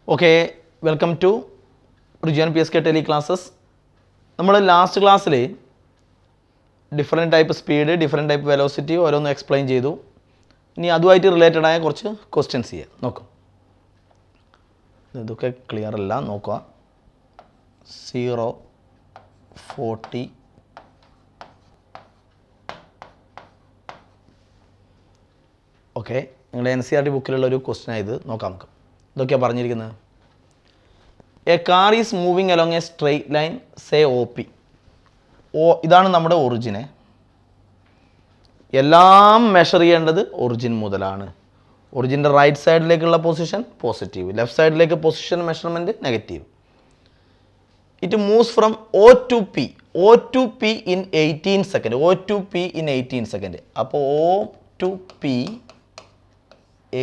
Okay, welcome to Rujan PSK Tele classes. നമ്മൾ last ക്ലാസ്സിൽ different type speed, different type velocity ഓരോന്ന് explain ചെയ്തു. ഇനി അതുമായിട്ട് റിലേറ്റഡ് ആയ കുറച്ച് ക്വസ്റ്റ്യൻസ് ചെയ്യാം. നോക്കാം, ഇതൊക്കെ ക്ലിയർ അല്ല, നോക്കുക. 0, 40, ഓക്കെ, നിങ്ങളുടെ NCERT ബുക്കിലുള്ള ഒരു ക്വസ്റ്റ്യൻ ആയത് നോക്കാം. നമുക്ക് ഇതൊക്കെയാണ് പറഞ്ഞിരിക്കുന്നത്. A car is moving along A straight line, say OP. ഇതാണ് നമ്മുടെ ഒറിജിനെ. എല്ലാം മെഷർ ചെയ്യേണ്ടത് ഒറിജിൻ മുതലാണ്. ഒറിജിൻ്റെ റൈറ്റ് സൈഡിലേക്കുള്ള പൊസിഷൻ പോസിറ്റീവ്, ലെഫ്റ്റ് സൈഡിലേക്ക് position measurement negative. It moves from O to P. O to P in 18 second. O to P in 18 second. അപ്പോൾ O to P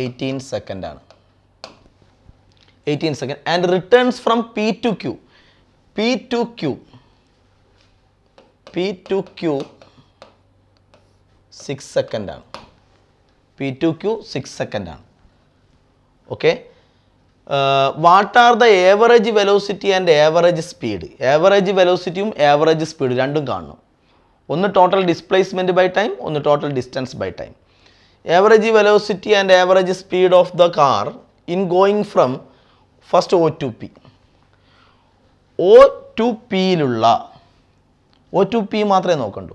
18 സെക്കൻഡാണ്. 18 second. And returns from P to Q. P to Q 6 സെക്കൻഡാണ്. P to Q 6 സെക്കൻഡാണ്. Okay, what are the average velocity and average speed? ഏവറേജ് വെലോസിറ്റിയും average speed രണ്ടും കാണണം. ഒന്ന് total displacement by time, ഒന്ന് total distance by time. Average velocity and average speed of the car in going from first O to P. O to Pയിലുള്ള O to P മാത്രമേ നോക്കണ്ടൂ.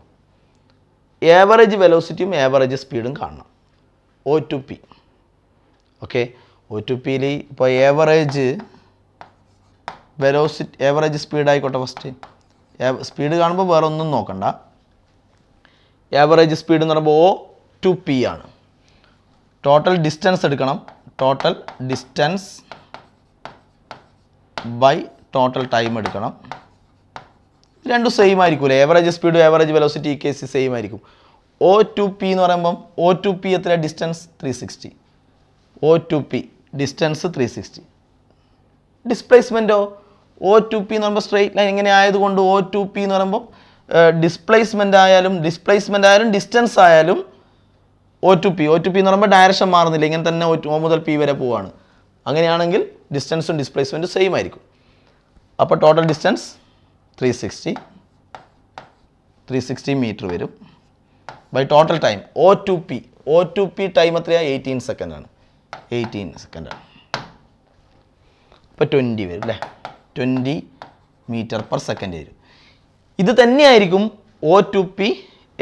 Average വെലോസിറ്റിയും average സ്പീഡും കാണണം. O to P. Okay, O to Pയിൽ ഇപ്പോൾ average velocity, average speed ആയിക്കോട്ടെ. First speed കാണുമ്പോൾ വേറെ ഒന്നും നോക്കണ്ട. ഏവറേജ് സ്പീഡ് എന്ന് പറയുമ്പോൾ O to P ആണ്. ടോട്ടൽ ഡിസ്റ്റൻസ് എടുക്കണം. Total distance by total time എടുക്കണം. രണ്ടും സെയിം ആയിരിക്കും. ഏവറേജ് സ്പീഡും ഏവറേജ് വെലോസിറ്റി ഈ കേസ് സെയിം ആയിരിക്കും. O to P എന്ന് പറയുമ്പം O to P എത്ര? Distance 360. O to P distance 360. ഡിസ്പ്ലേസ്മെൻറ്റോ O to P എന്ന് പറയുമ്പോൾ സ്ട്രെയിറ്റ് ലൈൻ ഇങ്ങനെ ആയതുകൊണ്ട് O to P എന്ന് പറയുമ്പോൾ ഡിസ്പ്ലേസ്മെൻ്റ് ആയാലും ഡിസ്റ്റൻസ് ആയാലും O to P എന്ന് പറയുമ്പോൾ ഡയറക്ഷൻ മാറുന്നില്ല, ഇങ്ങനെ തന്നെ O മുതൽ P വരെ പോവുകയാണ്. അങ്ങനെയാണെങ്കിൽ ഡിസ്റ്റൻസും ഡിസ്പ്ലേസ്മെൻറ്റും സെയിം ആയിരിക്കും. അപ്പോൾ ടോട്ടൽ ഡിസ്റ്റൻസ് 360 മീറ്റർ വരും. By total time O to P time എത്രയാണ്? 18 സെക്കൻഡാണ്. 18 സെക്കൻഡാണ്. ഇപ്പോൾ 20 വരും അല്ലേ? 20 മീറ്റർ പെർ സെക്കൻഡ് വരും. ഇത് തന്നെയായിരിക്കും O to P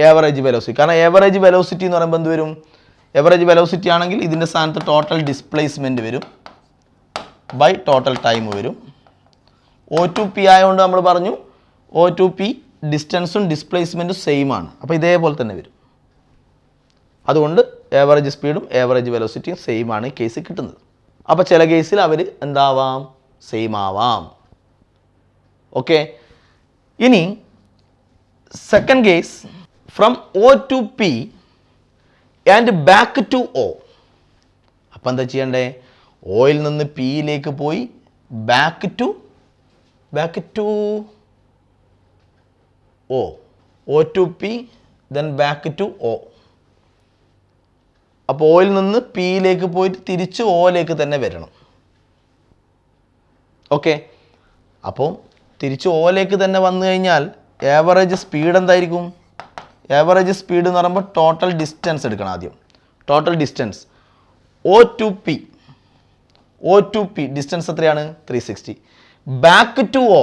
average velocity. കാരണം ഏവറേജ് വെലോസിറ്റി എന്ന് പറയുമ്പോൾ എന്ത് വരും? ഏവറേജ് വെലോസിറ്റി ആണെങ്കിൽ ഇതിൻ്റെ സ്ഥാനത്ത് ടോട്ടൽ ഡിസ്പ്ലേസ്മെൻറ്റ് വരും ബൈ ടോട്ടൽ ടൈം വരും. O to P ആയതുകൊണ്ട് നമ്മൾ പറഞ്ഞു O to P ഡിസ്റ്റൻസും ഡിസ്പ്ലേസ്മെൻറ്റും സെയിം ആണ്. അപ്പോൾ ഇതേപോലെ തന്നെ വരും. അതുകൊണ്ട് ഏവറേജ് സ്പീഡും ഏവറേജ് വെലോസിറ്റിയും സെയിം ആണ് ഈ കേസിൽ കിട്ടുന്നത്. അപ്പോൾ ചില കേസിൽ അവർ എന്താവാം? സെയിം ആവാം. ഓക്കെ, ഇനി second case, from O to P and back to O. അപ്പം എന്താ ചെയ്യണ്ടേ? ഓയിൽ നിന്ന് Pയിലേക്ക് പോയി back to O to P then back to O. അപ്പോൾ ഓയിൽ നിന്ന് Pയിലേക്ക് പോയിട്ട് തിരിച്ച് Oയിലേക്ക് തന്നെ വരണം. ഓക്കെ, അപ്പോൾ തിരിച്ച് Oയിലേക്ക് തന്നെ വന്നു കഴിഞ്ഞാൽ ഏവറേജ് സ്പീഡ് എന്തായിരിക്കും? ഏവറേജ് സ്പീഡ് എന്ന് പറയുമ്പോൾ ടോട്ടൽ ഡിസ്റ്റൻസ് എടുക്കണം ആദ്യം. Total distance O to P distance എത്രയാണ്? 360. ബാക്ക് ടു O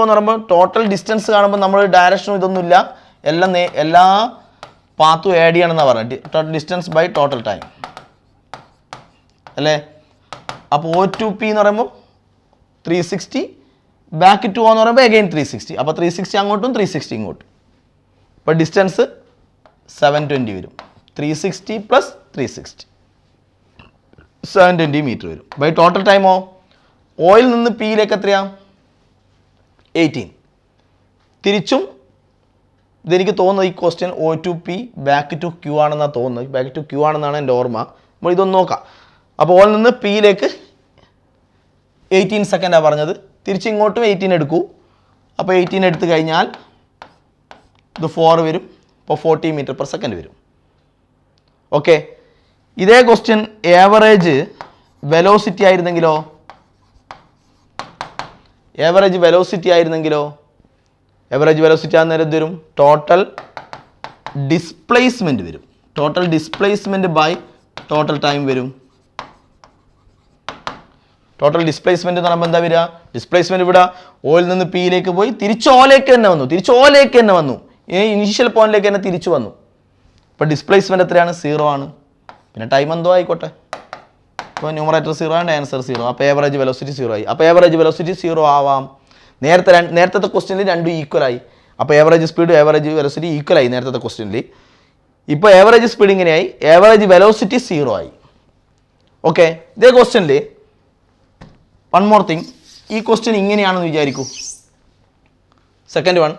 എന്ന് പറയുമ്പോൾ ടോട്ടൽ ഡിസ്റ്റൻസ് കാണുമ്പോൾ നമ്മൾ ഡയറക്ഷനും ഇതൊന്നുമില്ല, എല്ലാ പാത്തും ആഡ് ചെയ്യണമെന്നാണ് പറഞ്ഞത്. Total distance by total time അല്ലേ? അപ്പോൾ O to P എന്ന് പറയുമ്പോൾ 360, ബാക്ക് ടു O എന്ന് പറയുമ്പോൾ അഗൈൻ 360. അപ്പോൾ 360 അങ്ങോട്ടും 360 ഇങ്ങോട്ടും. അപ്പോൾ ഡിസ്റ്റൻസ് 720 വരും. 360 പ്ലസ് 360 720 മീറ്റർ വരും. ബൈ ടോട്ടൽ ടൈമോ? ഓയിൽ നിന്ന് Pയിലേക്ക് എത്രയാണ്? 18. തിരിച്ചും ഇതെനിക്ക് തോന്നുന്നത് ഈ question O to P back to Q ആണെന്നാണ് തോന്നുന്നത്. ബാക്ക് ടു Q ആണെന്നാണ് എൻ്റെ ഓർമ്മ. നമ്മൾ ഇതൊന്ന് നോക്കാം. അപ്പോൾ ഓയിൽ നിന്ന് Pയിലേക്ക് 18 സെക്കൻഡാണ് പറഞ്ഞത്. തിരിച്ച് ഇങ്ങോട്ടും 18 എടുക്കൂ. അപ്പോൾ 18 എടുത്തു കഴിഞ്ഞാൽ ഇത് 4 വരും. അപ്പോൾ 40 മീറ്റർ പെർ സെക്കൻഡ് വരും. ഓക്കെ, ഇതേ ക്വസ്റ്റ്യൻ ഏവറേജ് വെലോസിറ്റി ആയിരുന്നെങ്കിലോ ഏവറേജ് വെലോസിറ്റി ആയിരുന്നെങ്കിലോ, ഏവറേജ് വെലോസിറ്റി ആകുന്ന നേരം വരും ടോട്ടൽ ഡിസ്പ്ലേസ്മെൻറ്റ് വരും. Total displacement by total time വരും. ടോട്ടൽ ഡിസ്പ്ലേസ്മെൻറ്റ് എന്ന് പറയുമ്പോൾ എന്താ വരിക? ഡിസ്പ്ലേസ്മെൻറ്റ് ഇവിടെ ഓയിൽ നിന്ന് പിയിലേക്ക് പോയി തിരിച്ച് ഓയിലേക്ക് തന്നെ വന്നു. ഈ ഇനീഷ്യൽ പോയിന്റിലേക്ക് തന്നെ തിരിച്ചു വന്നു. ഇപ്പോൾ ഡിസ്പ്ലേസ്മെൻറ്റ് എത്രയാണ്? 0 ആണ്. പിന്നെ ടൈം എന്തോ ആയിക്കോട്ടെ. ഇപ്പോൾ ന്യൂമറേറ്റർ 0 ആണ്, ആൻസർ 0. അപ്പോൾ ഏവറേജ് വെലോസിറ്റി 0 ആയി. അപ്പോൾ ഏവറേജ് വെലോസിറ്റി 0 ആവാം. നേരത്തെ ക്വസ്റ്റ്യനിൽ രണ്ടും ഈക്വൽ ആയി. അപ്പോൾ average speed average velocity equal ആയി നേരത്തെ ക്വസ്റ്റ്യനിൽ. ഇപ്പോൾ ഏവറേജ് സ്പീഡ് ഇങ്ങനെയായി, ഏവറേജ് വെലോസിറ്റി 0 ആയി. ഓക്കെ, ഇതേ ക്വസ്റ്റ്യനിൽ വൺ മോർ തിങ്. ഈ ക്വസ്റ്റ്യൻ ഇങ്ങനെയാണെന്ന് വിചാരിക്കൂ. Second one,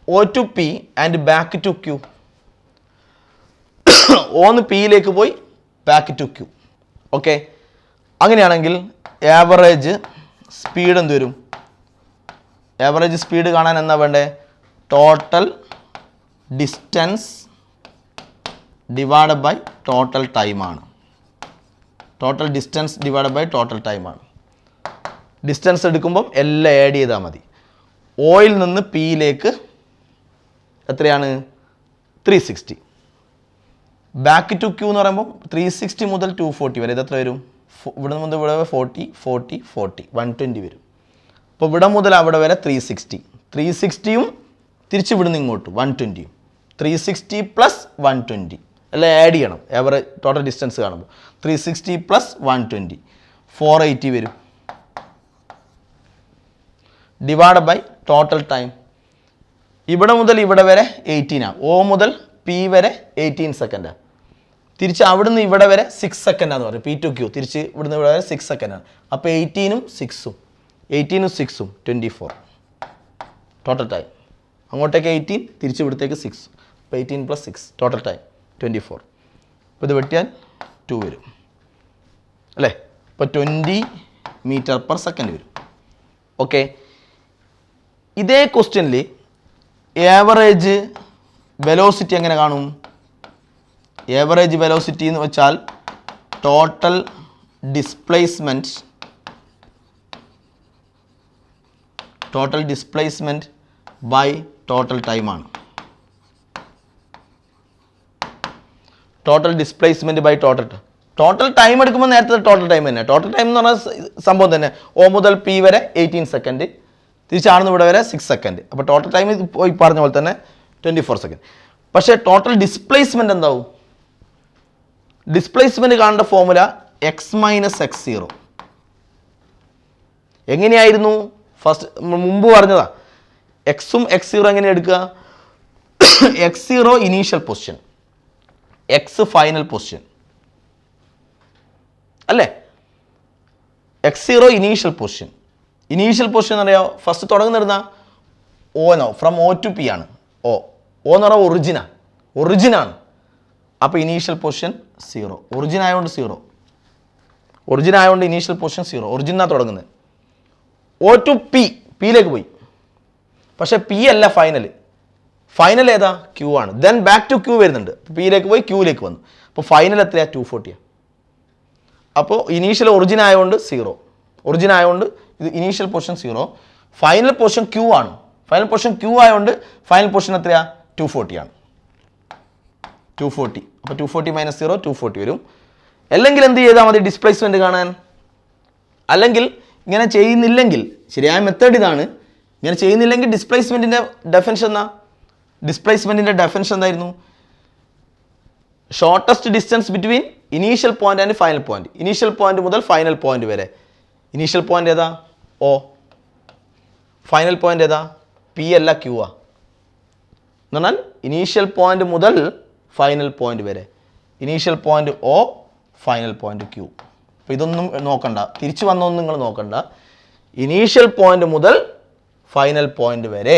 O to P and back to Q. ഓന്ന് പിയിലേക്ക് പോയി ബാക്ക് ടു Q. ഓക്കെ, അങ്ങനെയാണെങ്കിൽ ആവറേജ് സ്പീഡ് എന്ത് വരും? ആവറേജ് സ്പീഡ് കാണാൻ എന്താ വേണ്ടേ? Total distance divide by total ടൈമാണ്. Total distance divide by total ടൈമാണ്. ഡിസ്റ്റൻസ് എടുക്കുമ്പം എല്ലാം ആഡ് ചെയ്താൽ മതി. ഓയിൽ നിന്ന് പിയിലേക്ക് എത്രയാണ്? 360. ബാക്ക് ടു Q എന്ന് പറയുമ്പോൾ 360 മുതൽ 240 വരെ. ഇത് എത്ര വരും? ഇവിടെ മുതൽ ഇവിടെ 40 40 40 120 വരും. അപ്പോൾ ഇവിടെ മുതൽ അവിടെ വരെ 360യും തിരിച്ച് ഇവിടുന്ന് ഇങ്ങോട്ട് 120യും. 360 പ്ലസ് 120 എല്ലാം ആഡ് ചെയ്യണം. എവറേജ് ടോട്ടൽ ഡിസ്റ്റൻസ് കാണുമ്പോൾ 360 പ്ലസ് 120 480 വരും. Divide by total time. ഇവിടെ മുതൽ ഇവിടെ വരെ 18 O മുതൽ P വരെ 18 സെക്കൻഡാണ്. തിരിച്ച് അവിടുന്ന് ഇവിടെ വരെ 6 സെക്കൻഡാന്ന് പറയും. P to Q തിരിച്ച് ഇവിടുന്ന് ഇവിടെ വരെ 6 സെക്കൻഡാണ്. അപ്പോൾ 18ഉം 6ഉം 24 ടോട്ടൽ ടൈം. അങ്ങോട്ടേക്ക് 18, തിരിച്ച് ഇവിടത്തേക്ക് 6. അപ്പോൾ 18 പ്ലസ് 6 ടോട്ടൽ ടൈം 24. അപ്പോൾ ഇത് വെട്ടിയാൽ 2 വരും അല്ലേ? അപ്പോൾ 20 മീറ്റർ പെർ സെക്കൻഡ് വരും. ഓക്കെ, ഇതേ ക്വസ്റ്റ്യനിൽ ഏവറേജ് വെലോസിറ്റി എങ്ങനെ കാണും? ഏവറേജ് വെലോസിറ്റി എന്ന് വെച്ചാൽ ടോട്ടൽ ഡിസ്പ്ലേസ്മെൻറ്റ് ബൈ ടോട്ടൽ ടൈമാണ്. Total displacement by total time എടുക്കുമ്പോൾ നേരത്തെ ടോട്ടൽ ടൈം തന്നെ. ടോട്ടൽ ടൈം എന്ന് പറഞ്ഞ സംഭവം തന്നെ. O മുതൽ P വരെ 18 സെക്കൻഡ്, തിരിച്ചാണെന്ന് ഇവിടെ വരെ 6 സെക്കൻഡ്. അപ്പോൾ ടോട്ടൽ ടൈം ഈ പറഞ്ഞ പോലെ തന്നെ 24 സെക്കൻഡ്. പക്ഷേ ടോട്ടൽ ഡിസ്പ്ലേസ്മെൻറ്റ് എന്താവും? ഡിസ്പ്ലേസ്മെൻറ്റ് കാണേണ്ട ഫോർമുല x മൈനസ് x0. എങ്ങനെയായിരുന്നു? ഫസ്റ്റ് മുമ്പ് പറഞ്ഞതാ. എക്സും x0 എങ്ങനെ എടുക്കുക? x0 initial position, x final position അല്ലേ? x0 ഇനീഷ്യൽ പൊസിഷൻ എന്ന് പറയാം. ഫസ്റ്റ് തുടങ്ങുന്നിരുന്ന O from O to P ആണ്. O എന്ന് പറഞ്ഞാൽ ഒറിജിനാണ്. അപ്പോൾ ഇനീഷ്യൽ പൊസിഷൻ 0. ഒറിജിൻ ആയതുകൊണ്ട് ഇനീഷ്യൽ പൊസിഷൻ 0. ഒറിജിനാണ് തുടങ്ങുന്നത്. O to P, പിയിലേക്ക് പോയി. പക്ഷേ P അല്ല ഫൈനൽ ഏതാ? Q ആണ്. ദെൻ ബാക്ക് ടു Q വരുന്നുണ്ട്. പിയിലേക്ക് പോയി Qയിലേക്ക് വന്നു. അപ്പോൾ ഫൈനൽ എത്രയാ? 240. അപ്പോൾ ഇനീഷ്യൽ ഒറിജിൻ ആയതുകൊണ്ട് 0. ഇത് initial position 0. Final position Q ആണ്. ഫൈനൽ പൊസിഷൻ Q ആയതുകൊണ്ട് ഫൈനൽ പൊസിഷൻ എത്രയാ? 240 ആണ്. 240. അപ്പോൾ 240 മൈനസ് 0 240 വരും. അല്ലെങ്കിൽ എന്ത് ചെയ്താൽ മതി ഡിസ്പ്ലേസ്മെൻറ്റ് കാണാൻ? അല്ലെങ്കിൽ ഇങ്ങനെ ചെയ്യുന്നില്ലെങ്കിൽ, ശരിയായ മെത്തേഡ് ഇതാണ്. ഇങ്ങനെ ചെയ്യുന്നില്ലെങ്കിൽ ഡിസ്പ്ലേസ്മെൻറ്റിൻ്റെ ഡെഫിനിഷൻ എന്തായിരുന്നു? Shortest distance between initial point and final point. Initial point മുതൽ ഫൈനൽ പോയിന്റ് വരെ. ഇനീഷ്യൽ പോയിന്റ് ഏതാ? O. ഫൈനൽ പോയിന്റ് ഏതാ? P അല്ല Q ആ. എന്ന് പറഞ്ഞാൽ ഇനീഷ്യൽ പോയിന്റ് മുതൽ ഫൈനൽ പോയിന്റ് വരെ. Initial point O, final point Q. അപ്പോൾ ഇതൊന്നും നോക്കണ്ട, തിരിച്ചു വന്നൊന്നും നിങ്ങൾ നോക്കണ്ട. ഇനീഷ്യൽ പോയിന്റ് മുതൽ ഫൈനൽ പോയിന്റ് വരെ.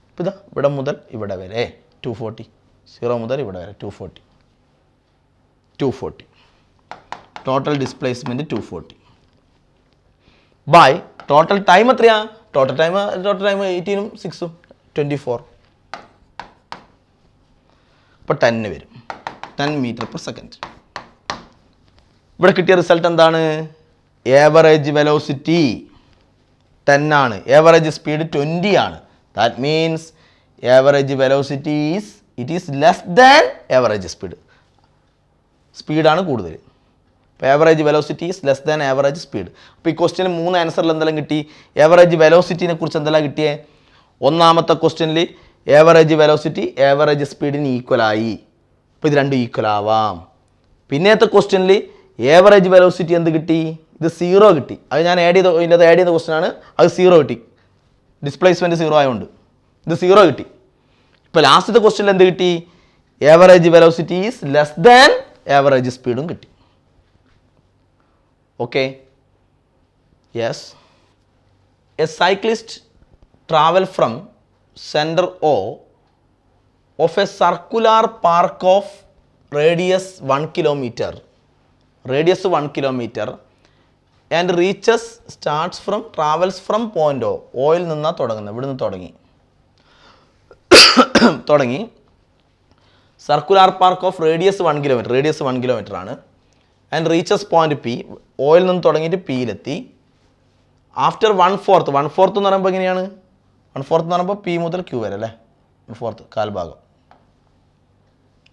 ഇപ്പോൾ ഇതാ ഇവിടെ മുതൽ ഇവിടെ വരെ 240. 0 മുതൽ ഇവിടെ വരെ 240. Total displacement 240 by total time എത്രയാ? ടോട്ടൽ ടൈം 18ഉം 6ഉം 24. അപ്പോൾ 10 വരും. 10 മീറ്റർ പെർ സെക്കൻഡ്. ഇവിടെ കിട്ടിയ റിസൾട്ട് എന്താണ്? ഏവറേജ് വെലോസിറ്റി 10 ആണ്, ആവറേജ് സ്പീഡ് 20 ആണ്. That means average velocity is less than average speed. സ്പീഡാണ് കൂടുതൽ. അപ്പോൾ average velocity is less than average speed. അപ്പോൾ ഈ ക്വസ്റ്റ്യനിൽ 3 ആൻസറിൽ എന്തെല്ലാം കിട്ടി? ആവറേജ് വെലോസിറ്റിനെ കുറിച്ച് എന്തെല്ലാം കിട്ടിയേ? ഒന്നാമത്തെ ക്വസ്റ്റ്യനിൽ ആവറേജ് വെലോസിറ്റി ആവറേജ് സ്പീഡിന് ഈക്വലായി. അപ്പോൾ ഇത് രണ്ടും ഈക്വൽ ആവാം. പിന്നത്തെ ക്വസ്റ്റ്യനിൽ ആവറേജ് വെലോസിറ്റി എന്ത് കിട്ടി? ഇത് 0 കിട്ടി. അത് ഞാൻ ആഡ് ചെയ്ത ക്വസ്റ്റ്യൻ ആണ്. അത് 0 കിട്ടി. ഡിസ്പ്ലേസ്മെൻറ്റ് 0 ആയതുകൊണ്ട് ഇത് 0 കിട്ടി. ഇപ്പോൾ ലാസ്റ്റത്തെ ക്വസ്റ്റ്യനിൽ എന്ത് കിട്ടി? Average velocity is less than average സ്പീഡും കിട്ടി. Okay, yes. A cyclist travel from centre O of a circular park of radius 1 kilometer and travels from point O. ഓയിൽ നിന്നാണ് തുടങ്ങുന്നത്. ഇവിടുന്ന് തുടങ്ങി circular park of radius 1 kilometre ആണ്. And reaches point P. ഓയിൽ നിന്ന് തുടങ്ങിയിട്ട് പിയിലെത്തി. ആഫ്റ്റർ 1/4 എന്ന് പറയുമ്പോൾ എങ്ങനെയാണ്? 1/4 എന്ന് പറയുമ്പോൾ P മുതൽ Q വരെ അല്ലേ? 1/4 കാൽഭാഗം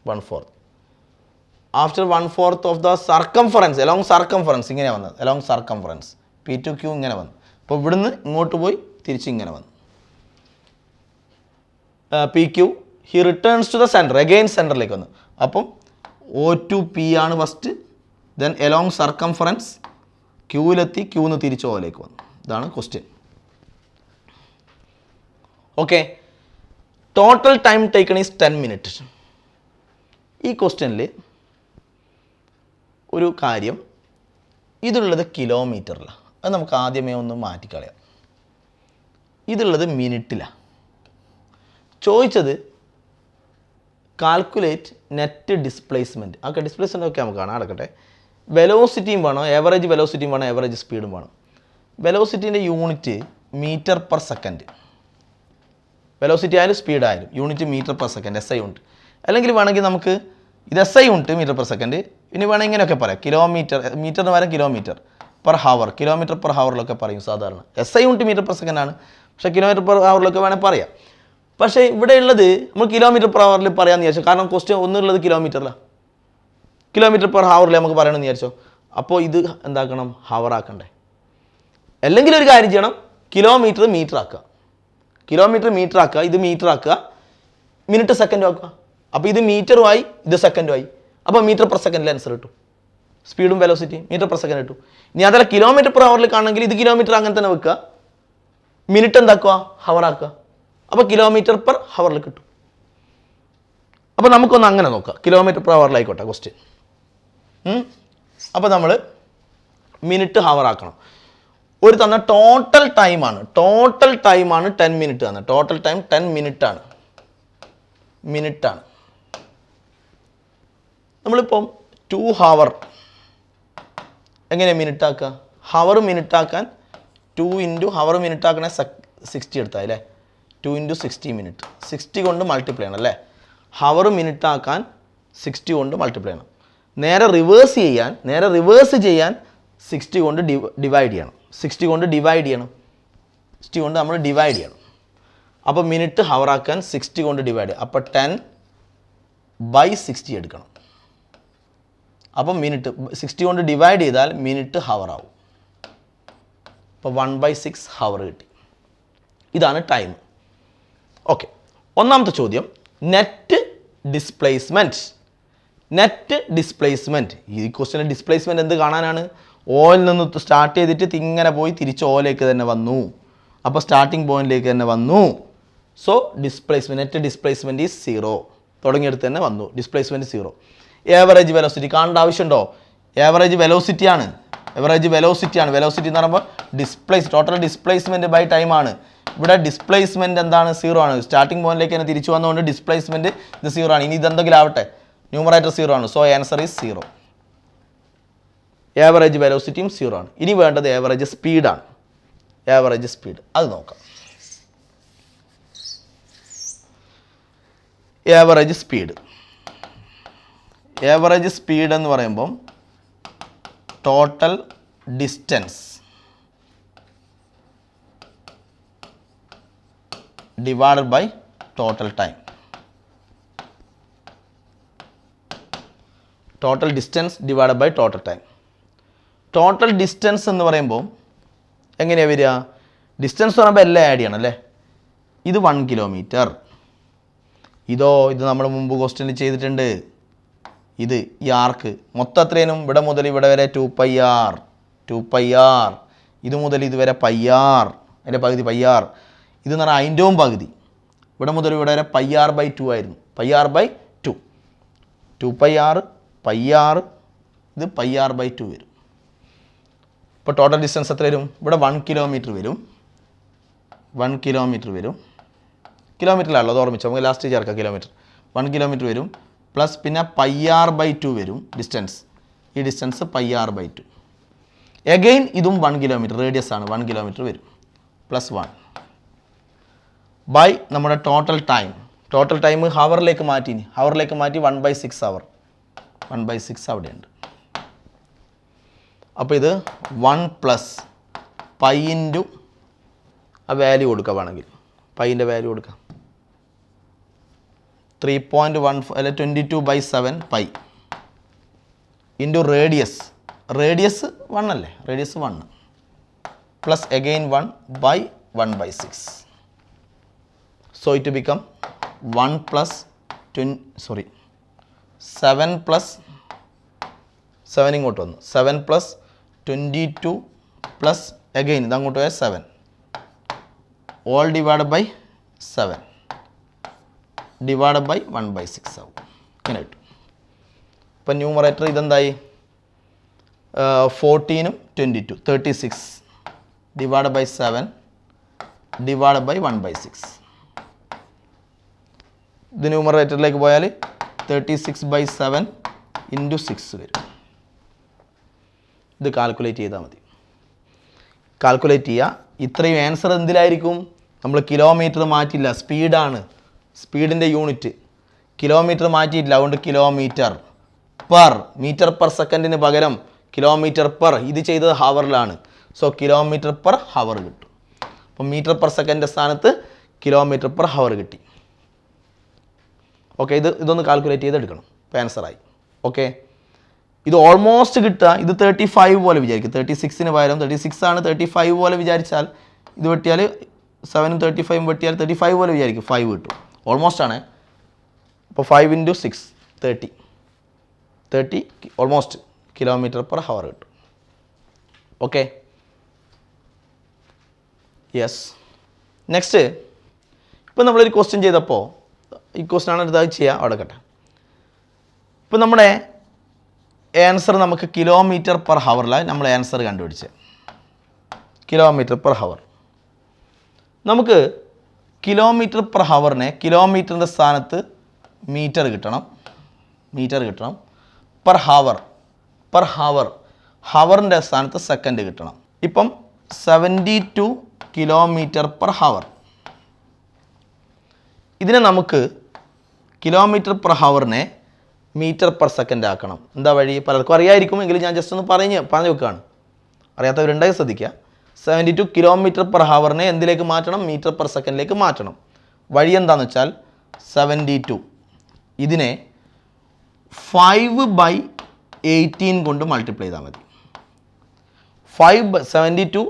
1/4. After 1/4 of the circumference along circumference ഇങ്ങനെ വന്നത്. Along circumference P to Q ഇങ്ങനെ വന്നു. അപ്പോൾ ഇവിടുന്ന് ഇങ്ങോട്ട് പോയി തിരിച്ച് ഇങ്ങനെ വന്നു. PQ he returns to the centre, again സെൻറ്ററിലേക്ക് വന്നു. അപ്പം O to P ആണ് ഫസ്റ്റ്. ദെൻ അലോങ് സർക്കംഫറൻസ് ക്യൂവിലെത്തി, ക്യൂന്ന് തിരിച്ച് ഓയിലേക്ക് വന്നു. ഇതാണ് question. Okay, total time taken is 10 minute. ഈ ക്വസ്റ്റ്യനിൽ ഒരു കാര്യം, ഇതുള്ളത് കിലോമീറ്ററിലാണ്. അത് നമുക്ക് ആദ്യമേ ഒന്ന് മാറ്റിക്കളയാം. ഇതുള്ളത് മിനിറ്റിലാണ്. ചോദിച്ചത് കാൽക്കുലേറ്റ് നെറ്റ് ഡിസ്പ്ലേസ്മെൻറ്റ്. ഒക്കെ ഡിസ്പ്ലേസ്മെൻ്റ് ഒക്കെ നമുക്ക് കാണാം, അടക്കട്ടെ. വെലോസിറ്റിയും വേണം, ആവറേജ് വെലോസിറ്റിയും വേണം, ആവറേജ് സ്പീഡും വേണം. വെലോസിറ്റീൻ്റെ unit metre per second. Velocity ആയാലും സ്പീഡായാലും unit metre per second, SI unit. അല്ലെങ്കിൽ വേണമെങ്കിൽ നമുക്ക് ഇത് SI unit metre per second. ഇനി വേണമെങ്കിൽ ഇങ്ങനെയൊക്കെ പറയാം, മീറ്ററിന് വരെ kilometre per hour, kilometre per ഹവറിലൊക്കെ പറയും സാധാരണ. SI unit metre per second ആണ്, പക്ഷേ കിലോമീറ്റർ പെർ ഹവറിലൊക്കെ വേണമെങ്കിൽ പറയാം. പക്ഷേ ഇവിടെ ഉള്ളത് നമ്മൾ കിലോമീറ്റർ പെർ ഹവറിൽ പറയാമെന്ന് വിചാരിച്ചു. കാരണം ക്വസ്റ്റ്യൻ ഒന്നുള്ളത് കിലോമീറ്ററിലാണ്, കിലോമീറ്റർ പെർ ഹവറിൽ നമുക്ക് പറയണമെന്ന് വിചാരിച്ചോ. അപ്പോൾ ഇത് എന്താക്കണം? ഹവർ ആക്കണ്ടേ? അല്ലെങ്കിൽ ഒരു കാര്യം ചെയ്യണം, കിലോമീറ്റർ മീറ്റർ ആക്കുക, ഇത് മീറ്റർ ആക്കുക, മിനിറ്റ് സെക്കൻഡും ആക്കുക. അപ്പോൾ ഇത് മീറ്ററുമായി ഇത് സെക്കൻഡുമായി. അപ്പോൾ മീറ്റർ പെർ സെക്കൻഡിൽ ആൻസർ കിട്ടും. സ്പീഡും വെലോസിറ്റി മീറ്റർ പെർ സെക്കൻഡ് കിട്ടും. ഇനി അതല്ല കിലോമീറ്റർ പെർ ഹവറിൽ കാണണമെങ്കിൽ ഇത് കിലോമീറ്റർ അങ്ങനെ തന്നെ വെക്കുക, മിനിറ്റ് എന്താക്കുക? ഹവർ ആക്കുക. അപ്പോൾ കിലോമീറ്റർ പെർ ഹവറിൽ കിട്ടും. അപ്പോൾ നമുക്കൊന്ന് അങ്ങനെ നോക്കാം, കിലോമീറ്റർ പെർ ഹവറിലായിക്കോട്ടെ ക്വസ്റ്റ്യൻ. അപ്പോൾ നമ്മൾ മിനിറ്റ് ഹവർ ആക്കണം. ഒരു തന്ന ടോട്ടൽ ടൈമാണ് 10 മിനിറ്റ് തന്നെ. ടോട്ടൽ ടൈം 10 മിനിറ്റാണ്. നമ്മളിപ്പം 2 ഹവർ എങ്ങനെയാണ് മിനിറ്റ് ആക്കുക? ഹവർ മിനിറ്റ് ആക്കാൻ 2 ഇൻറ്റു ഹവർ മിനിറ്റ് ആക്കണേ 60 എടുത്താൽ അല്ലേ? 2 ഇൻറ്റു 60 മിനിറ്റ്, 60 കൊണ്ട് മൾട്ടിപ്ലൈ ചെയ്യണം അല്ലേ? ഹവർ മിനിറ്റ് ആക്കാൻ 60 കൊണ്ട് മൾട്ടിപ്ലൈ ചെയ്യണം. നേരെ റിവേഴ്സ് ചെയ്യാൻ 60 കൊണ്ട് ഡിവൈഡ് ചെയ്യണം. 60 കൊണ്ട് നമ്മൾ ഡിവൈഡ് ചെയ്യണം. അപ്പോൾ മിനിറ്റ് ഹവർ ആക്കാൻ 60 കൊണ്ട് ഡിവൈഡ് ചെയ്യും. അപ്പോൾ 10/60 എടുക്കണം. അപ്പം മിനിറ്റ് 60 കൊണ്ട് ഡിവൈഡ് ചെയ്താൽ മിനിറ്റ് ഹവർ ആവും. അപ്പോൾ 1/6 ഹവർ കിട്ടി. ഇതാണ് ടൈം. ഓക്കെ, ഒന്നാമത്തെ ചോദ്യം, നെറ്റ് ഡിസ്പ്ലേസ്മെൻറ്റ്. ഈ ക്വസ്റ്റ്യൻ ഡിസ്പ്ലേസ്മെൻറ്റ് എന്ത് കാണാനാണ്? ഓയിൽ നിന്ന് സ്റ്റാർട്ട് ചെയ്തിട്ട് ഇങ്ങനെ പോയി തിരിച്ച് ഓയിലേക്ക് തന്നെ വന്നു. അപ്പോൾ സ്റ്റാർട്ടിംഗ് പോയിന്റിലേക്ക് തന്നെ വന്നു. So net displacement is 0. തുടങ്ങിയെടുത്ത് തന്നെ വന്നു, ഡിസ്പ്ലേസ്മെൻറ്റ് 0. ആവറേജ് വെലോസിറ്റി കാണേണ്ട ആവശ്യമുണ്ടോ? ആവറേജ് വെലോസിറ്റിയാണ്. വെലോസിറ്റി എന്ന് പറയുമ്പോൾ ടോട്ടൽ ഡിസ്പ്ലേസ്മെൻറ്റ് ബൈ ടൈമാണ്. ഇവിടെ ഡിസ്പ്ലേസ്മെൻറ്റ് എന്താണ്? 0 ആണ്. സ്റ്റാർട്ടിംഗ് പോയിന്റിലേക്ക് തന്നെ തിരിച്ചു വന്നുകൊണ്ട് ഡിസ്പ്ലേസ്മെൻറ്റ് ഇത് 0 ആണ്. ഇനി ഇതെന്തെങ്കിലും ആവട്ടെ, ന്യൂമറേറ്റർ 0 ആണ്. So answer is 0. ആവറേജ് വെലോസിറ്റിയും 0 ആണ്. ഇനി വേണ്ടത് ആവറേജ് സ്പീഡാണ്. അത് നോക്കാം. ആവറേജ് സ്പീഡ് എന്ന് പറയുമ്പം total distance divided by total time. Total distance divided by total time. Total distance എന്ന് പറയുമ്പോൾ എങ്ങനെയാണ് വരിക? ഡിസ്റ്റൻസ് എന്ന് പറയുമ്പോൾ എല്ലാം ആഡ് ചെയ്യണം അല്ലേ. ഇത് 1 കിലോമീറ്റർ. ഇത് നമ്മൾ മുമ്പ് ക്വസ്റ്റ്യൻ ചെയ്തിട്ടുണ്ട്. ഇത് ഈ ആർക്ക് മൊത്തം എത്രയും ഇവിടെ മുതൽ ഇവിടെ വരെ 2πr. ഇത് മുതൽ ഇതുവരെ πr, അതിൻ്റെ പകുതി πr. ഇതെന്ന് പറഞ്ഞാൽ അതിൻ്റെയും പകുതി. ഇവിടെ മുതൽ ഇവിടെ വരെ πr/2 ആയിരുന്നു. πr/2, 2πr, πr, ഇത് πr/2 വരും. ഇപ്പോൾ ടോട്ടൽ ഡിസ്റ്റൻസ് എത്ര വരും? ഇവിടെ 1 കിലോമീറ്റർ വരും. 1 കിലോമീറ്റർ വരും. കിലോമീറ്ററിലാണല്ലോ, അത് ഓർമ്മിച്ചു. നമുക്ക് ലാസ്റ്റ് ചേർക്കാം കിലോമീറ്റർ. 1 കിലോമീറ്റർ വരും. പ്ലസ് പിന്നെ πr/2 വരും ഡിസ്റ്റൻസ്. ഈ ഡിസ്റ്റൻസ് πr/2. എഗെയിൻ ഇതും 1 കിലോമീറ്റർ, റേഡിയസ് ആണ്, 1 കിലോമീറ്റർ വരും. പ്ലസ് 1 ബൈ നമ്മുടെ ടോട്ടൽ ടൈം. ടോട്ടൽ ടൈം ഹവറിലേക്ക് മാറ്റി 1/6 അവർ. 1/6 അവിടെയുണ്ട്. അപ്പോൾ ഇത് 1 പ്ലസ് π ഇൻറ്റു ആ വാല്യൂ കൊടുക്കുക. വേണമെങ്കിൽ പൈൻ്റെ വാല്യൂ കൊടുക്കാം. 3.1 അല്ല 22/7 π ഇൻറ്റു റേഡിയസ്. റേഡിയസ് 1 അല്ലേ, radius 1 plus again 1 by 1/6. So it become 1 plus 7 plus 7 ഇങ്ങോട്ട് വന്നു. 7 പ്ലസ് 22 പ്ലസ് എഗെയിൻ ഇത് അങ്ങോട്ട് പോയാൽ 7 all divide by 7 divide by 1/6 ആവും. ഇങ്ങനെ കിട്ടും. ഇപ്പം ന്യൂമറേറ്റർ ഇതെന്തായി? 14ഉം 22, 36 ഡിവൈഡ് ബൈ 7 ഡിവൈഡ് ബൈ 1/6. ഇത് ന്യൂമറേറ്ററിലേക്ക് പോയാൽ 36/7 ഇൻറ്റു 6 വരും. ഇത് കാൽക്കുലേറ്റ് ചെയ്താൽ മതി. കാൽക്കുലേറ്റ് ചെയ്യുക. ഇത്രയും ആൻസർ എന്തിലായിരിക്കും? നമ്മൾ കിലോമീറ്റർ മാറ്റില്ല, സ്പീഡാണ്, സ്പീഡിൻ്റെ യൂണിറ്റ്. കിലോമീറ്റർ മാറ്റിയിട്ടില്ല, അതുകൊണ്ട് കിലോമീറ്റർ പെർ, മീറ്റർ പെർ സെക്കൻഡിന് പകരം കിലോമീറ്റർ പെർ. ഇത് ചെയ്തത് ഹവറിലാണ്. സോ കിലോമീറ്റർ പെർ ഹവർ കിട്ടും. അപ്പം മീറ്റർ പെർ സെക്കൻഡിൻ്റെ സ്ഥാനത്ത് കിലോമീറ്റർ പെർ ഹവർ കിട്ടി. ഓക്കെ, ഇതൊന്ന് കാൽക്കുലേറ്റ് ചെയ്തെടുക്കണം. ഇപ്പോൾ ആൻസറായി. ഓക്കെ, ഇത് ഓൾമോസ്റ്റ് കിട്ടുക. ഇത് 35 പോലെ വിചാരിക്കും. 36ന് പകരം 36 ആണ്, 35 പോലെ വിചാരിച്ചാൽ ഇത് വെട്ടിയാൽ 7ഉം 35ഉം വെട്ടിയാൽ 35 പോലെ വിചാരിക്കും, 5 കിട്ടും. ഓൾമോസ്റ്റ് ആണ്. അപ്പോൾ 5 into 6 30 almost kilometre per hour കിട്ടും. Okay, yes. നെക്സ്റ്റ്, ഇപ്പം നമ്മളൊരു ക്വസ്റ്റ്യൻ ചെയ്തപ്പോൾ ഈ ക്വസ്റ്റ്യൻ ആണ് എടുത്താൽ ചെയ്യുക, അവിടെ കേട്ടെ. ഇപ്പം നമ്മുടെ ആൻസർ നമുക്ക് കിലോമീറ്റർ പെർ ഹവറിലാണ് നമ്മൾ ആൻസർ കണ്ടുപിടിച്ചത്. Kilometer per hour. നമുക്ക് കിലോമീറ്റർ പെർ ഹവറിനെ കിലോമീറ്ററിൻ്റെ സ്ഥാനത്ത് മീറ്റർ കിട്ടണം. പെർ ഹവർ ഹവറിൻ്റെ സ്ഥാനത്ത് സെക്കൻഡ് കിട്ടണം. ഇപ്പം 72 കിലോമീറ്റർ പെർ ഹവർ. ഇതിനെ നമുക്ക് കിലോമീറ്റർ പെർ ഹവറിനെ മീറ്റർ പെർ സെക്കൻഡ് ആക്കണം. എന്താ വഴി? പലർക്കും അറിയായിരിക്കും, എങ്കിലും ഞാൻ ജസ്റ്റ് ഒന്ന് പറഞ്ഞു വെക്കുകയാണ്. അറിയാത്തവരുണ്ടായി ശ്രദ്ധിക്കുക. 72 കിലോമീറ്റർ പെർ ഹവറിനെ എന്തിലേക്ക് മാറ്റണം? മീറ്റർ പെർ സെക്കൻഡിലേക്ക് മാറ്റണം. വഴി എന്താണെന്ന് വെച്ചാൽ 72 ഇതിനെ 5/18 കൊണ്ട് മൾട്ടിപ്ലൈ ചെയ്താൽ മതി. 72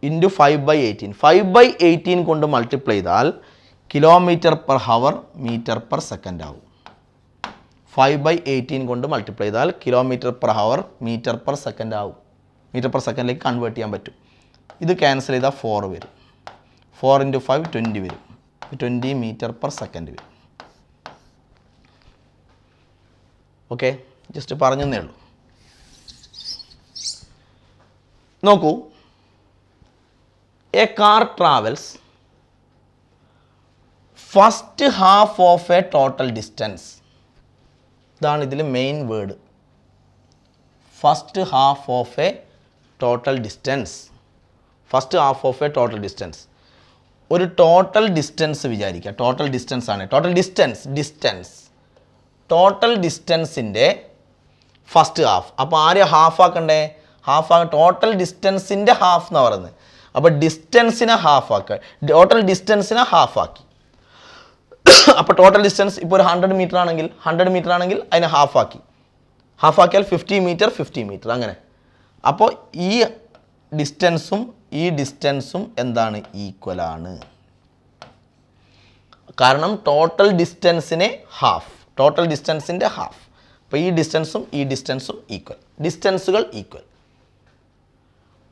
ഇൻറ്റു 5/18. 5/18 കൊണ്ട് മൾട്ടിപ്ലൈ ചെയ്താൽ kilometer per hour meter per second ആവും. 5/18 കൊണ്ട് മൾട്ടിപ്ലൈ ചെയ്താൽ kilometer per hour meter per second ആവും. മീറ്റർ പെർ സെക്കൻഡിലേക്ക് കൺവേർട്ട് ചെയ്യാൻ പറ്റും. ഇത് ക്യാൻസൽ ചെയ്താൽ 4 വരും. 4 ഇൻറ്റു 5 20 വരും. 20 മീറ്റർ പെർ സെക്കൻഡ് വരും. ഓക്കെ, ജസ്റ്റ് പറഞ്ഞതേ ഉള്ളൂ. നോക്കൂ, a car travels first half of a total distance. ഇതാണ് ഇതിൽ main word. First half of a total distance. First half of a total distance. ഒരു ടോട്ടൽ ഡിസ്റ്റൻസ് വിചാരിക്കുക. Total distance ആണ്. Total ഡിസ്റ്റൻസിൻ്റെ ഫസ്റ്റ് ഹാഫ്. അപ്പോൾ ആരെയും ഹാഫ് ആക്കണ്ടേ? Total ഡിസ്റ്റൻസിൻ്റെ ഹാഫ് എന്ന് പറയുന്നത്. അപ്പോൾ ഡിസ്റ്റൻസിനെ ഹാഫ് ആക്കുക. ടോട്ടൽ ഡിസ്റ്റൻസിനെ ഹാഫ് ആക്കി. അപ്പോൾ ടോട്ടൽ ഡിസ്റ്റൻസ് ഇപ്പോൾ ഒരു 100 മീറ്റർ ആണെങ്കിൽ അതിനെ ഹാഫ് ആക്കിയാൽ 50 മീറ്റർ അങ്ങനെ. അപ്പോൾ ഈ ഡിസ്റ്റൻസും എന്താണ് ഈക്വലാണ്. കാരണം ടോട്ടൽ ഡിസ്റ്റൻസിൻ്റെ ഹാഫ്. അപ്പോൾ ഈ ഡിസ്റ്റൻസും ഈക്വൽ. ഡിസ്റ്റൻസുകൾ equal.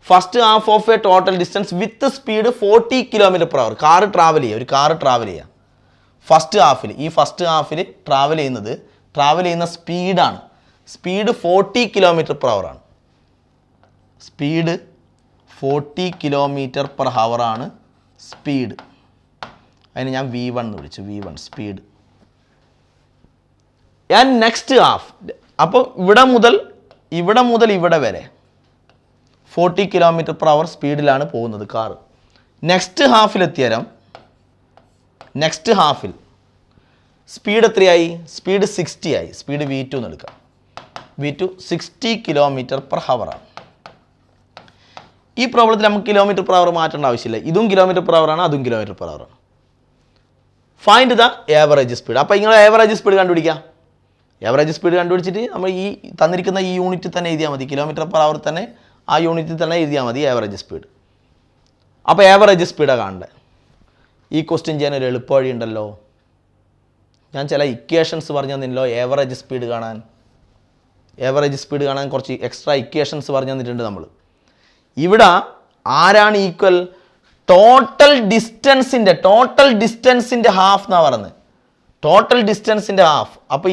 First half of a total distance with speed 40 km/h. ഒരു കാറ് ട്രാവൽ ചെയ്യുക ഫസ്റ്റ് ഹാഫിൽ ട്രാവൽ ചെയ്യുന്ന സ്പീഡാണ്. സ്പീഡ് 40 km/h ആണ്. സ്പീഡ് 40 km/h ആണ് സ്പീഡ്. അതിന് ഞാൻ V1 എന്ന് വിളിച്ചു. V1 speed. And next half. അപ്പോൾ ഇവിടെ മുതൽ ഇവിടെ വരെ 40 km/h സ്പീഡിലാണ് പോകുന്നത് കാറ്. നെക്സ്റ്റ് ഹാഫിൽ സ്പീഡ് എത്രയായി? സ്പീഡ് 60 ആയി. സ്പീഡ് V2 എന്ന് എടുക്കാം. V2 60 km/h ആണ്. ഈ പ്രോബ്ലത്തിൽ നമുക്ക് km/h മാറ്റേണ്ട ആവശ്യമില്ല. ഇതും km/h ആണ്, അതും km/h ആണ്. Find the average speed. അപ്പോൾ നിങ്ങൾ ആവറേജ് സ്പീഡ് കണ്ടുപിടിച്ചിട്ട് നമ്മൾ ഈ തന്നിരിക്കുന്ന ഈ യൂണിറ്റ് തന്നെ എഴുതിയാൽ മതി. km/h തന്നെ ആ യൂണിറ്റിൽ തന്നെ എഴുതിയാൽ മതി ആവറേജ് സ്പീഡ്. അപ്പോൾ ആവറേജ് സ്പീഡാണ് കാണേണ്ടത്. ഈ ക്വസ്റ്റ്യൻ ചെയ്യാൻ ഒരു എളുപ്പ വഴി ഉണ്ടല്ലോ. ഞാൻ ചില ഇക്വേഷൻസ് പറഞ്ഞു തന്നില്ലോ ആവറേജ് സ്പീഡ് കാണാൻ കുറച്ച് എക്സ്ട്രാ ഇക്വേഷൻസ് പറഞ്ഞു തന്നിട്ടുണ്ട് നമ്മൾ. ഇവിടെ ആരാണ് ഈക്വൽ? ടോട്ടൽ ഡിസ്റ്റൻസിൻ്റെ ഹാഫ് എന്നാണ് പറയുന്നത്. ടോട്ടൽ ഡിസ്റ്റൻസിൻ്റെ ഹാഫ്. അപ്പോൾ ഈ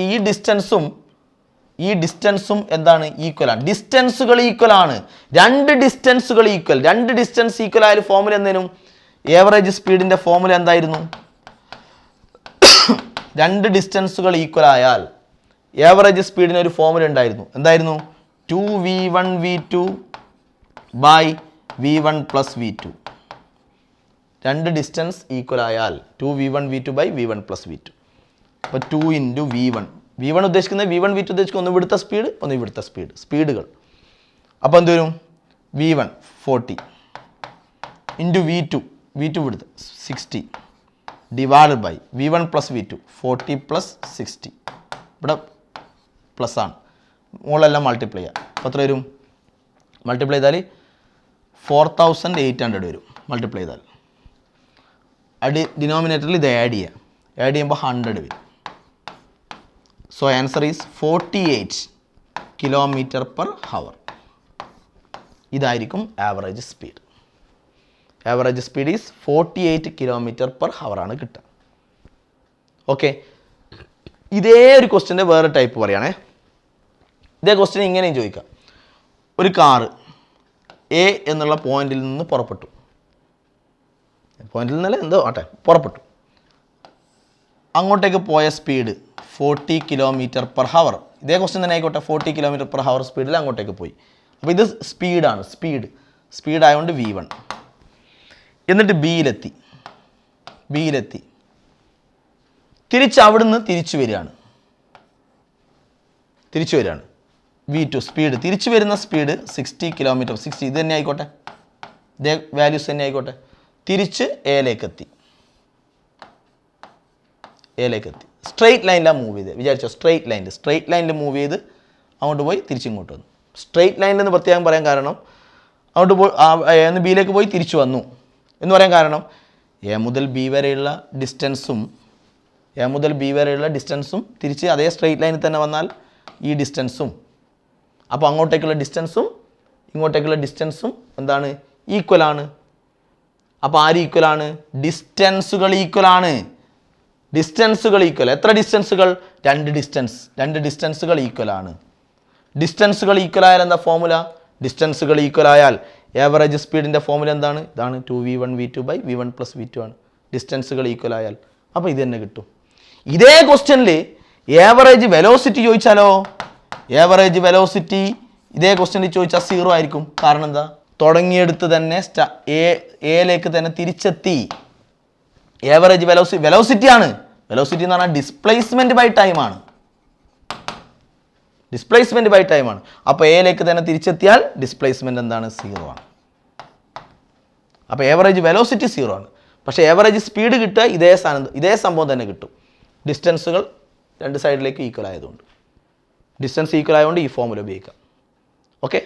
ഡിസ്റ്റൻസും എന്താണ്? ഈക്വലാണ്. ഡിസ്റ്റൻസുകൾ ഈക്വലാണ്. രണ്ട് ഡിസ്റ്റൻസ് ഈക്വൽ ആയാലും ഫോർമുല എന്തേനും? ഏവറേജ് സ്പീഡിൻ്റെ ഫോർമുല എന്തായിരുന്നു? രണ്ട് ഡിസ്റ്റൻസുകൾ ഈക്വൽ ആയാൽ ഏവറേജ് സ്പീഡിന് ഒരു ഫോർമുല ഉണ്ടായിരുന്നു. എന്തായിരുന്നു? 2v1 v2 by v1 plus v2. രണ്ട് ഡിസ്റ്റൻസ് ഈക്വൽ ആയാൽ 2v1 v2 by v1 plus v2. അപ്പോൾ 2 × v1 ഉദ്ദേശിക്കുന്നത് v1 v2 ഉദ്ദേശിക്കുന്നത് ഒന്ന് ഇവിടുത്തെ സ്പീഡ്, ഒന്ന് ഇവിടുത്തെ സ്പീഡുകൾ. അപ്പോൾ എന്ത് വരും? v1 40 × v2 ഇവിടുത്തെ 60 divide by v1 plus v2 40 plus 60. ഇവിടെ പ്ലസ് ആണ്, മുകളെല്ലാം മൾട്ടിപ്ലൈ ചെയ്യുക. അപ്പോൾ എത്ര വരും? മൾട്ടിപ്ലൈ ചെയ്താൽ 4800 വരും. മൾട്ടിപ്ലൈ ചെയ്താൽ ഡിനോമിനേറ്ററിൽ ഇത് ആഡ് ചെയ്യുമ്പോൾ 100 വരും. So answer is 48 km/h. ഇതായിരിക്കും average speed. Average speed is 48 km/h ആണ് കിട്ടുക. ഓക്കെ, ഇതേ ഒരു ക്വസ്റ്റ്യൻ്റെ വേറെ ടൈപ്പ് പറയുകയാണേ. ഇതേ ക്വസ്റ്റ്യൻ ഇങ്ങനെയും ചോദിക്കാം. ഒരു കാറ് എ എന്നുള്ള പോയിന്റിൽ നിന്ന് പുറപ്പെട്ടു. പുറപ്പെട്ടു. അങ്ങോട്ടേക്ക് പോയ സ്പീഡ് 40 km/h. ഇതേ ക്വസ്റ്റ്യൻ തന്നെ ആയിക്കോട്ടെ. 40 km/h സ്പീഡിൽ അങ്ങോട്ടേക്ക് പോയി. അപ്പോൾ ഇത് സ്പീഡാണ്. സ്പീഡ് ആയതുകൊണ്ട് v1. എന്നിട്ട് ബിയിലെത്തി. അവിടുന്ന് തിരിച്ചു വരികയാണ്. v2 speed. തിരിച്ചു വരുന്ന സ്പീഡ് 60 km. 60 ഇത് തന്നെ ആയിക്കോട്ടെ, ഇതേ വാല്യൂസ് തന്നെ ആയിക്കോട്ടെ. തിരിച്ച് എയിലേക്കെത്തി. സ്ട്രെയിറ്റ് ലൈനിലാണ് മൂവ് ചെയ്ത് വിചാരിച്ചോ. സ്ട്രെയിറ്റ് ലൈനിൽ മൂവ് ചെയ്ത് അങ്ങോട്ട് പോയി തിരിച്ചിങ്ങോട്ട് വന്നു. സ്ട്രെയിറ്റ് ലൈനിൽ നിന്ന് പ്രത്യേകം പറയാൻ കാരണം അങ്ങോട്ട് പോയി ബിയിലേക്ക് പോയി തിരിച്ചു വന്നു എന്ന് പറയാൻ കാരണം എ മുതൽ ബി വരെയുള്ള ഡിസ്റ്റൻസും തിരിച്ച് അതേ സ്ട്രെയിറ്റ് ലൈനിൽ തന്നെ വന്നാൽ ഈ ഡിസ്റ്റൻസും, അപ്പോൾ അങ്ങോട്ടേക്കുള്ള ഡിസ്റ്റൻസും ഇങ്ങോട്ടേക്കുള്ള ഡിസ്റ്റൻസും എന്താണ്? ഈക്വലാണ്. അപ്പോൾ ആര് ഈക്വലാണ്? ഡിസ്റ്റൻസുകൾ ഈക്വലാണ്. എത്ര ഡിസ്റ്റൻസുകൾ? രണ്ട് ഡിസ്റ്റൻസുകൾ ഈക്വലാണ്. ഡിസ്റ്റൻസുകൾ ഈക്വൽ ആയാൽ എന്താ ഫോർമുല? ഡിസ്റ്റൻസുകൾ ഈക്വൽ ആയാൽ ആവറേജ് സ്പീഡിൻ്റെ ഫോർമുല എന്താണ്? ഇതാണ് 2v1 v2 by v1 plus v2 ആണ്. ഡിസ്റ്റൻസുകൾ ഈക്വൽ ആയാൽ അപ്പോൾ ഇത് തന്നെ കിട്ടും. ഇതേ ക്വസ്റ്റ്യനിൽ ആവറേജ് വെലോസിറ്റി ചോദിച്ചാലോ? ആവറേജ് വെലോസിറ്റി ഇതേ ക്വസ്റ്റ്യനിൽ ചോദിച്ചാൽ 0 ആയിരിക്കും. കാരണം എന്താ? തുടങ്ങിയെടുത്ത് തന്നെ എയിലേക്ക് തന്നെ തിരിച്ചെത്തി. ആവറേജ് വെലോസിറ്റിയാണ്. വെലോസിറ്റി എന്ന് പറഞ്ഞാൽ ഡിസ്പ്ലേസ്മെൻറ്റ് ബൈ ടൈമാണ്. അപ്പോൾ എയിലേക്ക് തന്നെ തിരിച്ചെത്തിയാൽ ഡിസ്പ്ലേസ്മെൻറ്റ് എന്താണ്? 0 ആണ്. അപ്പോൾ ആവറേജ് വെലോസിറ്റി 0 ആണ്. പക്ഷേ ആവറേജ് സ്പീഡ് കിട്ടുക ഇതേ സംഭവം തന്നെ കിട്ടും. ഡിസ്റ്റൻസുകൾ രണ്ട് സൈഡിലേക്ക് ഈക്വൽ ആയതുകൊണ്ട്, ഡിസ്റ്റൻസ് ഈക്വൽ ആയതുകൊണ്ട് ഈ ഫോമുല ഉപയോഗിക്കാം. Okay,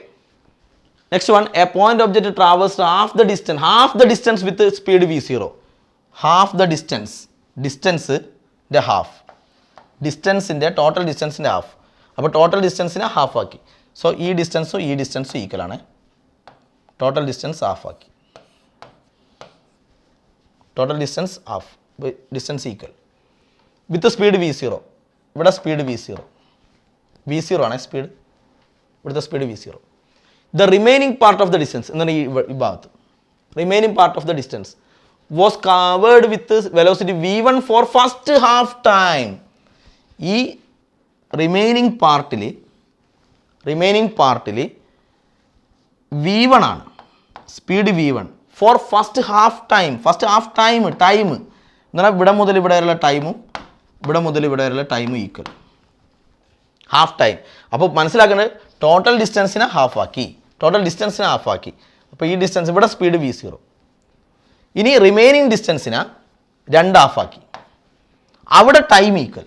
next one, a point object traverse half the distance with speed v0. Half the ഡിസ്റ്റൻസിൻ്റെ ഹാഫ്, ഡിസ്റ്റൻസിൻ്റെ ടോട്ടൽ ഡിസ്റ്റൻസിൻ്റെ ഹാഫ്. അപ്പോൾ ടോട്ടൽ ഡിസ്റ്റൻസിനെ ഹാഫ് ആക്കി. സോ ഈ ഡിസ്റ്റൻസും ഈക്വൽ ആണ്. ടോട്ടൽ ഡിസ്റ്റൻസ് ഹാഫ് ആക്കി, total distance half, distance equal with speed v0. ഇവിടെ സ്പീഡ് v0 ആണ് സ്പീഡ്, ഇവിടുത്തെ speed v0. The remaining part of the distance എന്നാണ് ഈ ഭാഗത്ത്, remaining part of the distance was covered with velocity v1 for first half time. ഈ remaining പാർട്ടിൽ v1 ആണ്, speed v1 for first half time എന്ന് പറഞ്ഞാൽ ഇവിടെ മുതൽ ഇവിടെ വരെയുള്ള ടൈമും ഇവിടെ മുതൽ ഇവിടെ വരെയുള്ള ടൈമും ഈക്വൽ, ഹാഫ് ടൈം. അപ്പോൾ മനസ്സിലാക്കേണ്ടത് ടോട്ടൽ ഡിസ്റ്റൻസിനെ ഹാഫ് ആക്കി. അപ്പോൾ ഈ ഡിസ്റ്റൻസ് ഇവിടെ സ്പീഡ് v0. ഇനി റിമൈനിങ് ഡിസ്റ്റൻസിനെ 2 ഹാഫ് ആക്കി, അവിടെ ടൈം ഈക്വൽ,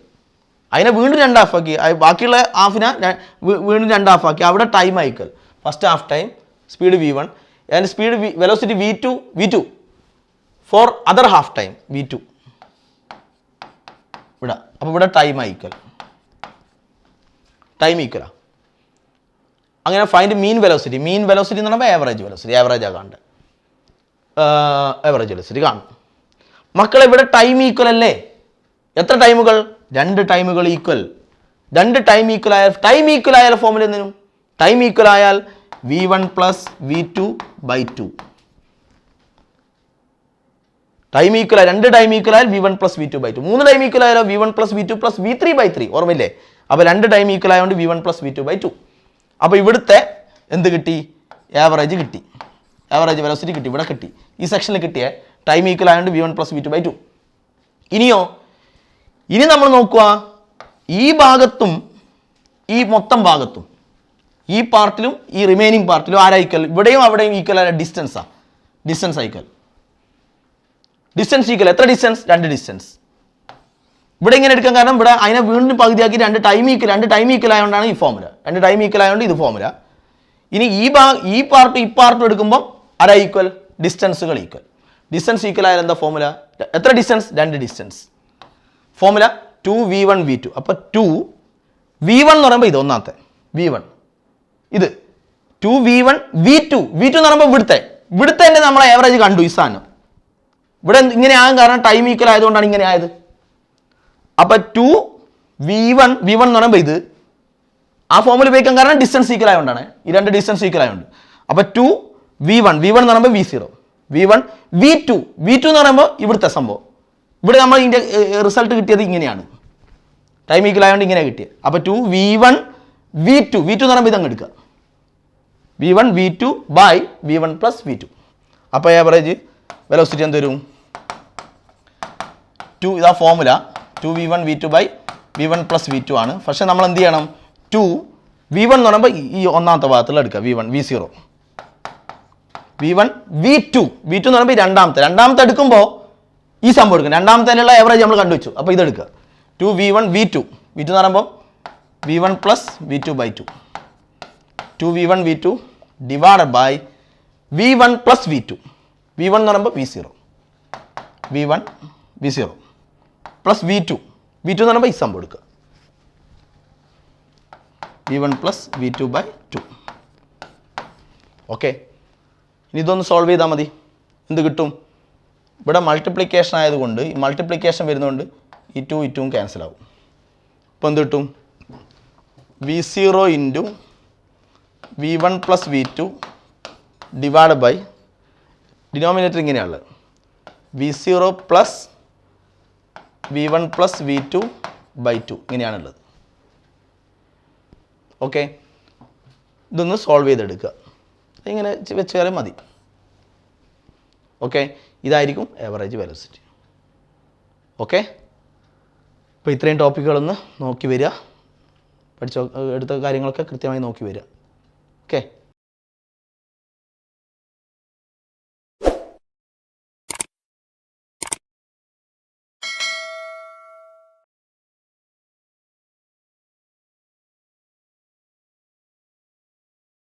അതിനെ വീണ്ടും 2 ഹാഫ് ആക്കി, ബാക്കിയുള്ള ഹാഫിനെ വീണ്ടും 2 ഹാഫ് ആക്കി, അവിടെ time equal. First half time speed v1 and speed velocity v2 for other half time v2 ഇവിടെ. അപ്പോൾ ഇവിടെ ടൈം ഈക്വലാണ്. അങ്ങനെ ഫൈൻഡ് മീൻ വെലോസിറ്റി എന്ന് പറയുമ്പോൾ ആവറേജ് വെലോസിറ്റി കാണും. മക്കളെ ഇവിടെ ടൈം ഈക്വൽ അല്ലേ? എത്ര ടൈമുകൾ? 2 ടൈമുകൾ ഈക്വൽ. 2 ടൈം ഈക്വൽ ആയാൽ ഫോമുല എന്തിനും? ടൈം ഈക്വൽ ആയാൽ v1 plus v2/2. Time equal 2 time equal ആയാൽ v1 plus v2/2. 3 time equal ആയാലോ v1 plus v2 plus v3/3. ഓർമ്മയില്ലേ? അപ്പോൾ 2 ടൈം ഈക്വൽ ആയതുകൊണ്ട് v1 പ്ലസ് v2/2. അപ്പോൾ ഇവിടുത്തെ എന്ത് കിട്ടി? ആവറേജ് വെലോസിറ്റി കിട്ടി, ഇവിടെ കിട്ടി. ഈ സെക്ഷനിൽ കിട്ടിയ ടൈം ഈക്വൽ ആയതുകൊണ്ട് v1 പ്ലസ് v2/2. ഇനി നമ്മൾ നോക്കുക, ഈ ഭാഗത്തും ഈ മൊത്തം ഭാഗത്തും, ഈ പാർട്ടിലും ഈ റിമൈനിങ് പാർട്ടിലും ആരാ ഈക്വൽ? ഇവിടെയും അവിടെയും ഈക്വൽ ആയ ഡിസ്റ്റൻസ് ഈക്വൽ. എത്ര ഡിസ്റ്റൻസ്? 2 ഡിസ്റ്റൻസ്. ഇവിടെ ഇങ്ങനെ എടുക്കാൻ കാരണം ഇവിടെ അതിനെ വീണ്ടും പകുതിയാക്കി 2 ടൈം ഈക്വൽ ആയതുകൊണ്ടാണ് ഈ ഫോമുല. 2 ടൈം ഈക്വൽ ആയതുകൊണ്ട് ഇത് ഫോമുല. ഇനി ഈ പാർട്ടും എടുക്കുമ്പോൾ ആരാ ഈക്വൽ? ഡിസ്റ്റൻസുകൾ ഈക്വൽ. ഡിസ്റ്റൻസ് ഈക്വൽ ആയാൽ എന്താ ഫോമുല? എത്ര distance? 2 distance. Formula 2v1 v2. അപ്പോൾ 2v1 എന്ന് പറയുമ്പോൾ ഇത് ഒന്നാമത്തെ v1, ഇത് 2v1 v2 എന്ന് പറയുമ്പോൾ ഇവിടുത്തെ തന്നെ നമ്മളെ ആവറേജ് കണ്ടു. ഈ സാധനം ഇവിടെ ഇങ്ങനെ ആകും കാരണം ടൈം ഈക്വൽ ആയതുകൊണ്ടാണ് ഇങ്ങനെ ആയത്. അപ്പോൾ 2v1 എന്ന് പറയുമ്പോൾ ഇത് ആ ഫോമുല ഉപയോഗിക്കാൻ കാരണം ഡിസ്റ്റൻസ് ഈക്വൽ ആയതുകൊണ്ടാണ്. ഈ 2 ഡിസ്റ്റൻസ് ഈക്വൽ ആയതുകൊണ്ട്. അപ്പോൾ 2v1 എന്ന് പറയുമ്പോൾ v0, v1 v2 എന്ന് പറയുമ്പോൾ ഇവിടുത്തെ സംഭവം. ഇവിടെ നമ്മൾ ഇതിൻ്റെ റിസൾട്ട് കിട്ടിയത് ഇങ്ങനെയാണ്, ടൈം ഈക്വൽ ആയതുകൊണ്ട് ഇങ്ങനെ കിട്ടിയത്. അപ്പോൾ 2v1 v2 എന്ന് പറയുമ്പോൾ ഇതങ്ങ് എടുക്കുക, v1 v2 by v1 plus v2. അപ്പോൾ ആവറേജ് വെലോസിറ്റി എന്ത് വരും? 2, ഇതാ formula 2v1 v2 by v1 plus v2 ആണ്. പക്ഷേ നമ്മൾ എന്ത് ചെയ്യണം? 2v1 എന്ന് പറയുമ്പോൾ ഈ ഒന്നാമത്തെ ഭാഗത്തുള്ള എടുക്കുക, v1 v0, v1 v2 എന്ന് പറയുമ്പോൾ ഈ രണ്ടാമത്തെ എടുക്കുമ്പോൾ ഈ സംഭവം എടുക്കും. രണ്ടാമത്തേലുള്ള ആവറേജ് നമ്മൾ കണ്ടുവച്ചു. അപ്പോൾ ഇതെടുക്കുക, 2v1 v2 എന്ന് പറയുമ്പോൾ v1 plus v2/2. 2v1 v2 divided by v1 plus v2. v1 എന്ന് പറയുമ്പോൾ v0 പ്ലസ് v2 എന്ന് പറയുമ്പോൾ ഈ സംഭവം എടുക്കുക, v1 പ്ലസ് v2/2. ഓക്കെ, ഇനി ഇതൊന്ന് സോൾവ് ചെയ്താൽ മതി. എന്ത് കിട്ടും? ഇവിടെ മൾട്ടിപ്ലിക്കേഷൻ ആയതുകൊണ്ട് ഈ മൾട്ടിപ്ലിക്കേഷൻ വരുന്നതുകൊണ്ട് ഈ 2 ക്യാൻസൽ ആവും. അപ്പോൾ എന്ത് കിട്ടും? v0 into v1 plus v2 divide by denominator ഇങ്ങനെയാണുള്ളത്, v0 plus v1 plus v2/2 ഇങ്ങനെയാണുള്ളത്. ഓക്കെ, ഇതൊന്ന് സോൾവ് ചെയ്തെടുക്കുക. ഇങ്ങനെ വെച്ചാലും മതി. ഓക്കെ, ഇതായിരിക്കും ആവറേജ് വെലോസിറ്റി. ഓക്കെ, അപ്പോൾ ഇത്രയും ടോപ്പിക്കുകളൊന്ന് നോക്കി വരിക, എടുത്ത കാര്യങ്ങളൊക്കെ കൃത്യമായി നോക്കി വരിക. ഓക്കെ.